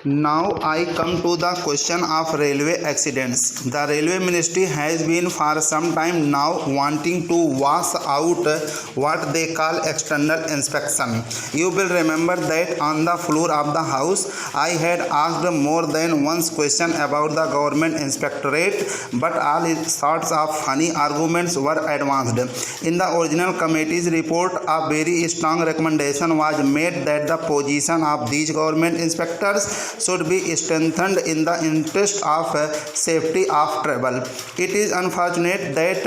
Now I come to the question of railway accidents. The railway ministry has been for some time now wanting to wash out what they call external inspection. You will remember that on the floor of the house I had asked more than once question about the government inspectorate, but all sorts of funny arguments were advanced. In the original committee's report, a very strong recommendation was made that the position of these government inspectors should be strengthened in the interest of safety of travel. It is unfortunate that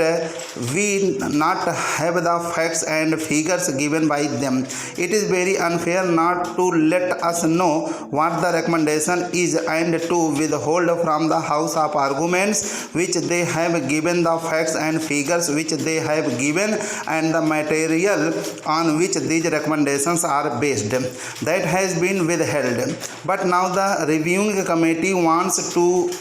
we not have the facts and figures given by them. It is very unfair not to let us know what the recommendation is and to withhold from the House of arguments which they have given, the facts and figures which they have given, and the material on which these recommendations are based. That has been withheld. But now the reviewing committee wants to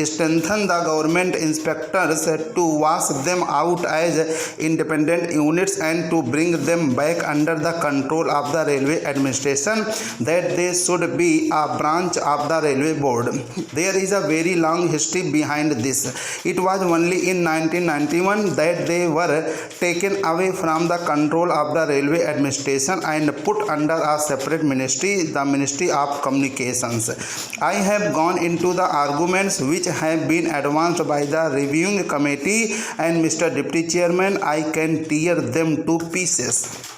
strengthen the government inspectors to wash them out as independent units and to bring them back under the control of the railway administration, that they should be a branch of the railway board. There is a very long history behind this. It was only in 1991 that they were taken away from the control of the railway administration and put under a separate ministry, the Ministry of Communications. I have gone into the arguments which have been advanced by the reviewing committee, and Mr. Deputy Chairman, I can tear them to pieces.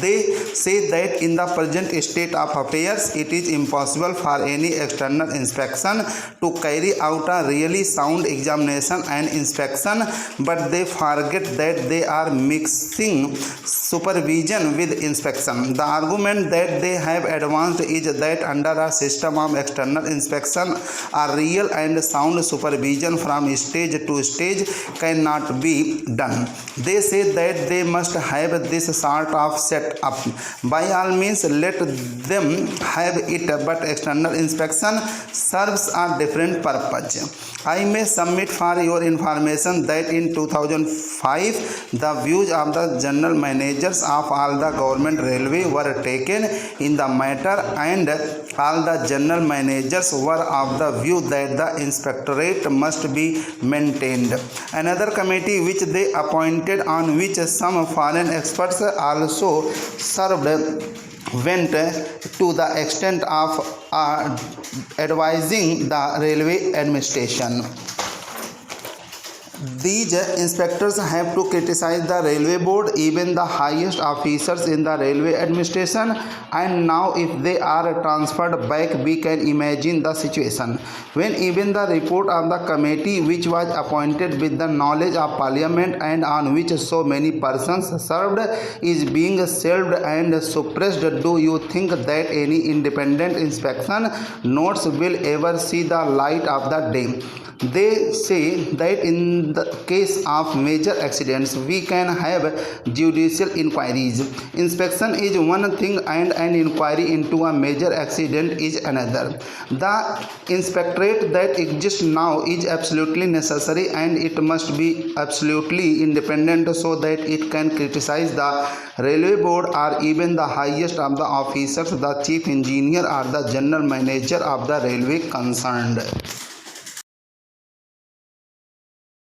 They say that in the present state of affairs, it is impossible for any external inspection to carry out a really sound examination and inspection, but they forget that they are mixing supervision with inspection. The argument that they have advanced is that under a system of external inspection, a real and sound supervision from stage to stage cannot be done. They say that they must have this sort of set up. By all means, let them have it, but external inspection serves a different purpose. I may submit for your information that in 2005, the views of the general managers of all the government railway were taken in the matter, and all the general managers were of the view that the inspectorate must be maintained. Another committee which they appointed, on which some foreign experts also served, went to the extent of advising the railway administration. These inspectors have to criticize the railway board, even the highest officers in the railway administration, and now if they are transferred back, we can imagine the situation when even the report of the committee which was appointed with the knowledge of parliament and on which so many persons served is being shelved and suppressed. Do you think that any independent inspection notes will ever see the light of the day? They say that in the case of major accidents, we can have judicial inquiries. Inspection is one thing and an inquiry into a major accident is another. The inspectorate that exists now is absolutely necessary, and it must be absolutely independent so that it can criticize the railway board or even the highest of the officers, the chief engineer or the general manager of the railway concerned.